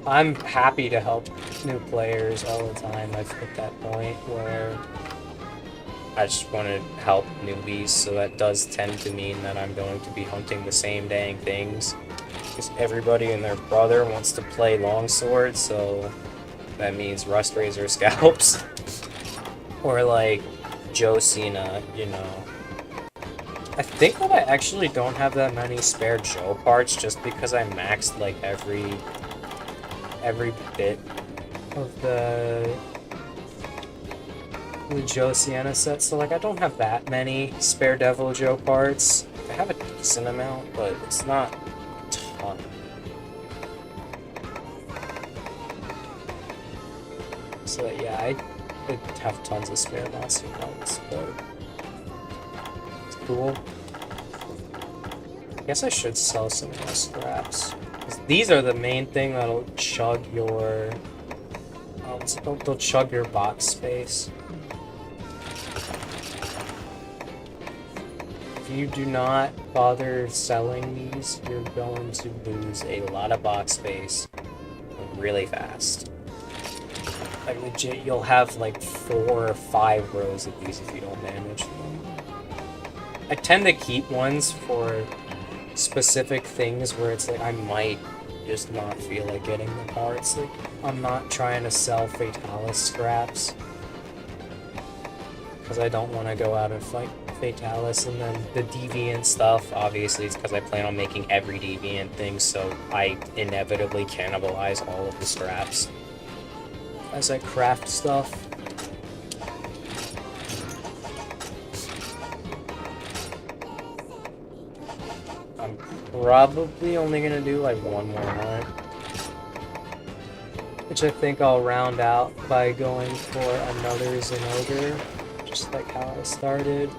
I'm happy to help new players all the time. I've hit that point where I just want to help newbies, so that does tend to mean that I'm going to be hunting the same dang things. Because everybody and their brother wants to play longsword, so that means Rust Razor Scalps. Or like Joe Cena, you know. I think that I actually don't have that many spare Joe parts just because I maxed like every bit of the Joe Sienna set, so like I don't have that many spare Devil Joe parts. I have a decent amount, but it's not a ton. So yeah, I have tons of spare Nazi parts, but it's cool. I guess I should sell some more scraps. These are the main thing that'll chug your they'll chug your box space. If you do not bother selling these, you're going to lose a lot of box space really fast. Like legit, you'll have like 4 or 5 rows of these if you don't manage them. I tend to keep ones for specific things where it's like I might just not feel like getting the parts. Like, I'm not trying to sell Fatalis scraps because I don't want to go out and fight Fatalis, and then the Deviant stuff, obviously it's because I plan on making every Deviant thing, so I inevitably cannibalize all of the scraps as I craft stuff. I'm probably only gonna do like one more hunt, which I think I'll round out by going for another Zenogre, just like how I started.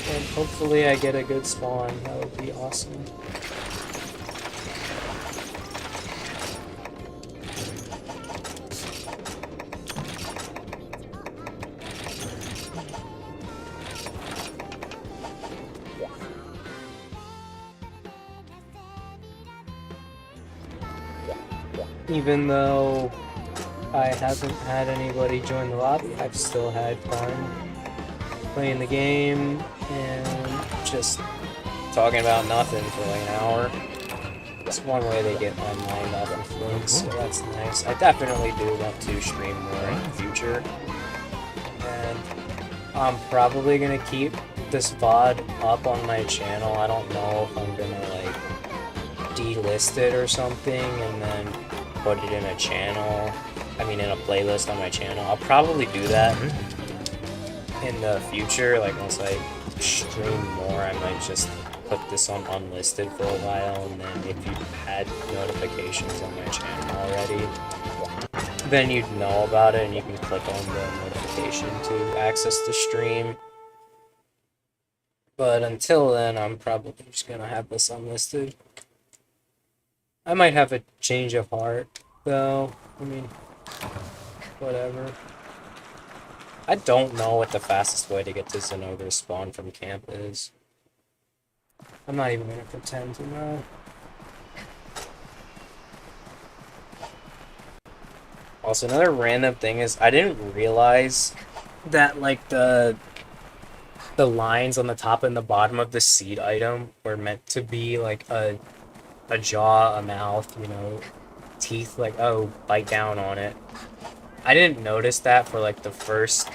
And hopefully I get a good spawn. That would be awesome. Even though I haven't had anybody join the lobby, I've still had fun playing the game and just talking about nothing for like an hour. It's one way they get my mind off of things, so that's nice. I definitely do want to stream more in the future. And I'm probably gonna keep this VOD up on my channel. I don't know if I'm gonna like delist it or something and then put it in a channel, in a playlist on my channel. I'll probably do that in the future, like once I stream more, I might just put this on unlisted for a while, and then if you've had notifications on my channel already, then you'd know about it and you can click on the notification to access the stream. But until then, I'm probably just gonna have this unlisted. I might have a change of heart, though. I mean, whatever. I don't know what the fastest way to get to Zenogre's spawn from camp is. I'm not even gonna pretend to know. Also, another random thing is I didn't realize that like the lines on the top and the bottom of the seed item were meant to be like a jaw, a mouth, you know, teeth, like, oh, bite down on it. I didn't notice that for like the first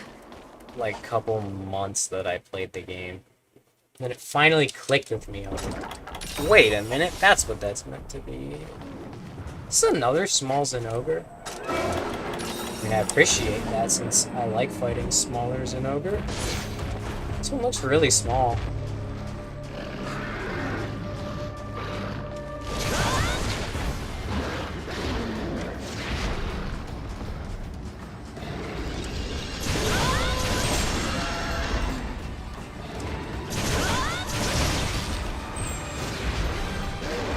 like couple months that I played the game. Then it finally clicked with me. I was like, wait a minute, that's what that's meant to be. This is another small Zenogre. I mean, I appreciate that since I like fighting smaller Zenogre. This one looks really small.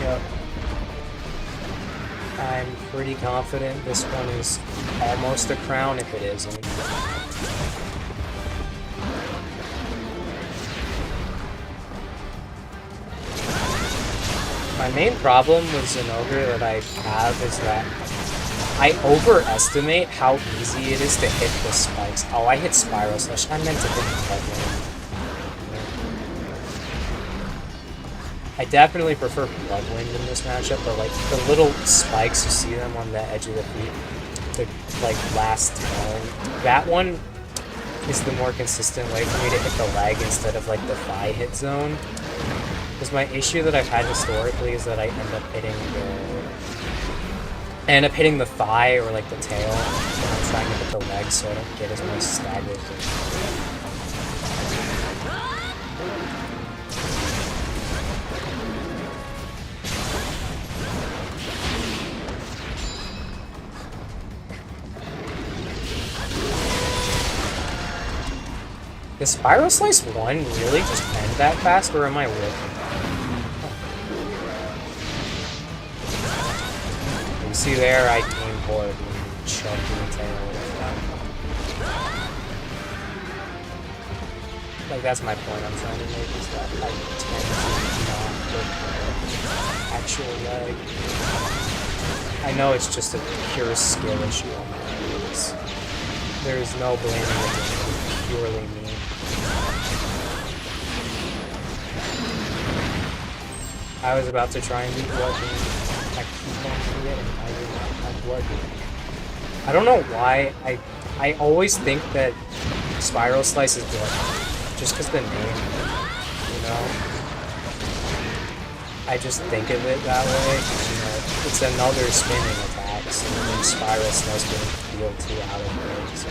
Yep. I'm pretty confident this one is almost a crown if it isn't. My main problem with Zenogre that I have is that I overestimate how easy it is to hit the spikes. Oh, I hit Spiral Slash. I meant to hit the Bloodwind. I definitely prefer Bloodwind in this matchup, but like the little spikes, you see them on the edge of the feet, the like last tone. That one is the more consistent way for me to hit the leg instead of like the thigh hit zone. Because my issue that I've had historically is that I end up hitting the thigh or like the tail when I'm trying to hit the leg, so I don't get as much staggered. Does Spiral Slice 1 really just end that fast, or am I whipping? You see there, I came for it and shoved the tail with that. Like, that's my point I'm trying to make, is that I tend to not whip the actual leg. I know it's just a pure skill issue on my end. There's no blaming it, it's purely me. I was about to try and beat Bloodwind. I keep on forgetting I did not have Bloodwind. I don't know why. I always think that Spiral Slice is Bloodwind. Just because the name, you know? I just think of it that way. You know, it's another spinning attack, so then Spiral Slice didn't feel too out of place.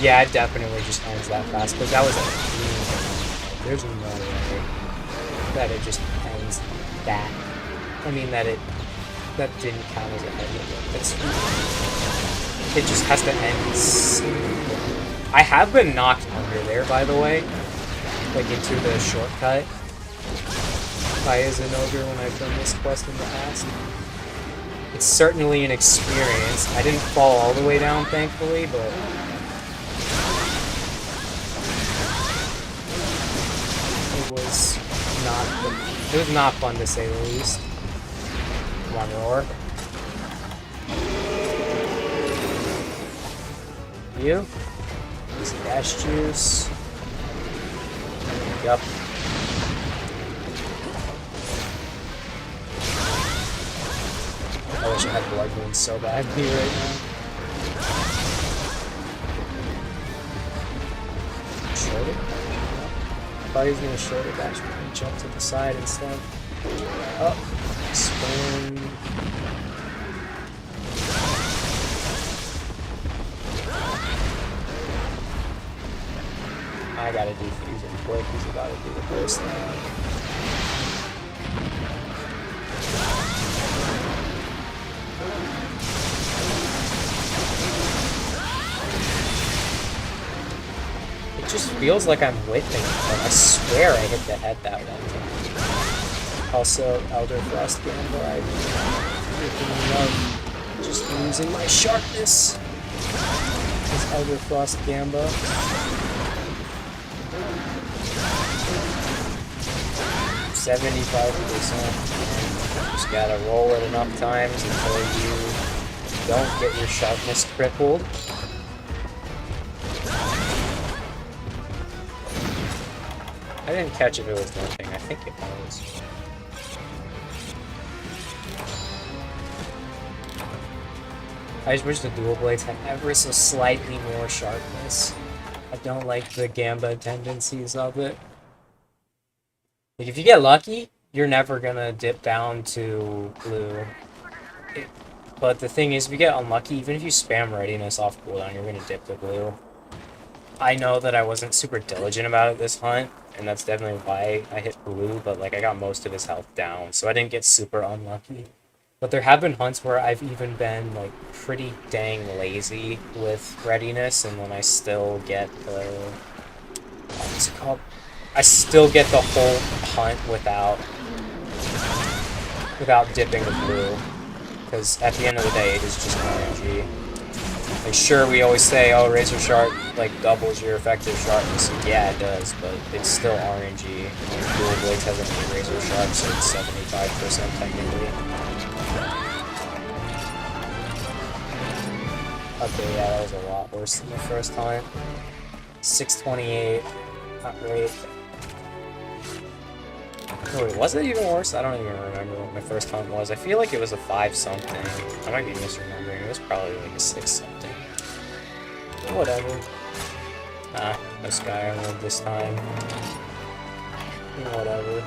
Yeah, it definitely just ends that fast, but that was a clean. There's no way that it just ends that. I mean, that didn't count as a heavy. It just has to end simple. I have been knocked under there, by the way, like into the shortcut by a Zenogre when I've done this quest in the past. It's certainly an experience. I didn't fall all the way down, thankfully, but it was not fun to say the least. Come on, roar. You? Easy dash juice. Yup. I wish I had blood wounds so badly right now. Short it? I thought he was gonna short it, actually. Jump to the side instead. Up. Spin. I gotta defuse it. quick because you gotta do the first thing. It just feels like I'm whipping, but I swear I hit the head that one time. Also, Elder Frost Gamba, I freaking love just losing my sharpness. This Elder Frost Gamba. 75%. Just gotta roll it enough times until you don't get your sharpness crippled. I didn't catch if it was nothing. I think it was. I just wish the dual blades had ever so slightly more sharpness. I don't like the Gamba tendencies of it. Like, if you get lucky, you're never gonna dip down to blue. But the thing is, if you get unlucky, even if you spam readiness off cooldown, you're gonna dip to blue. I know that I wasn't super diligent about it this hunt, and that's definitely why I hit blue, but like I got most of his health down, so I didn't get super unlucky. But there have been hunts where I've even been like pretty dang lazy with readiness, and then I still get the what's it called? I still get the whole hunt without dipping to blue, because at the end of the day, it is just RNG. Like, sure, we always say, oh, Razor Sharp, like, doubles your effective sharpness. Yeah, it does, but it's still RNG. Dual Blades hasn't made Razor Sharp, so it's 75% technically. Okay, yeah, that was a lot worse than the first time. 628, not great. Oh, wait, was it even worse? I don't even remember what my first hunt was. I feel like it was a 5-something. I might be misremembering. It was probably like a 6-something. Whatever. Ah, no Sky Emerald this time. Whatever.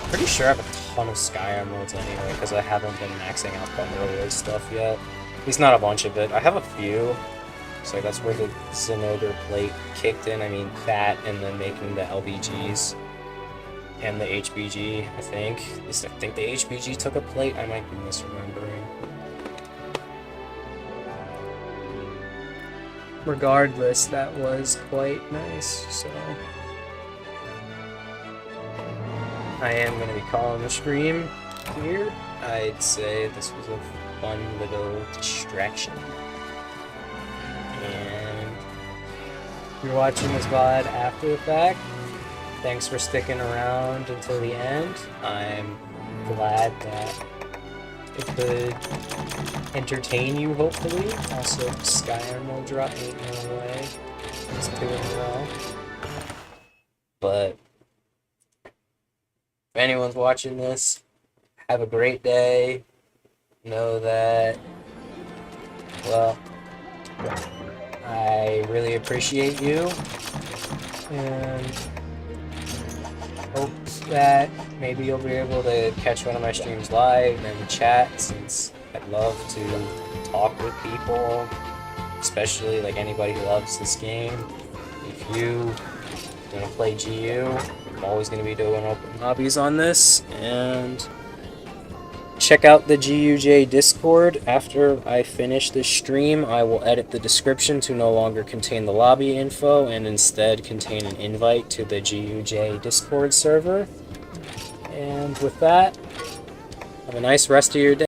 Pretty sure I have a ton of Sky Emeralds anyway, because I haven't been maxing out Bundle stuff yet. At least not a bunch of it. I have a few. So that's where the Zenogre plate kicked in. I mean, that and then making the LBGs. And the HBG, I think. At least I think the HBG took a plate. I might be misremembering. Regardless, that was quite nice, so... I am going to be calling the stream here. I'd say this was a fun little distraction. And if you're watching this VOD after the fact, thanks for sticking around until the end. I'm glad that it could entertain you, hopefully. Also, Sky Emerald drop ain't no way. It's doing well. But if anyone's watching this, have a great day. Know that, well, I really appreciate you. And hope that maybe you'll be able to catch one of my streams live and chat, since I'd love to talk with people, especially like anybody who loves this game. If you want to play GU, I'm always going to be doing open lobbies on this, and check out the GUJ Discord. After I finish this stream, I will edit the description to no longer contain the lobby info and instead contain an invite to the GUJ Discord server. And with that, have a nice rest of your day.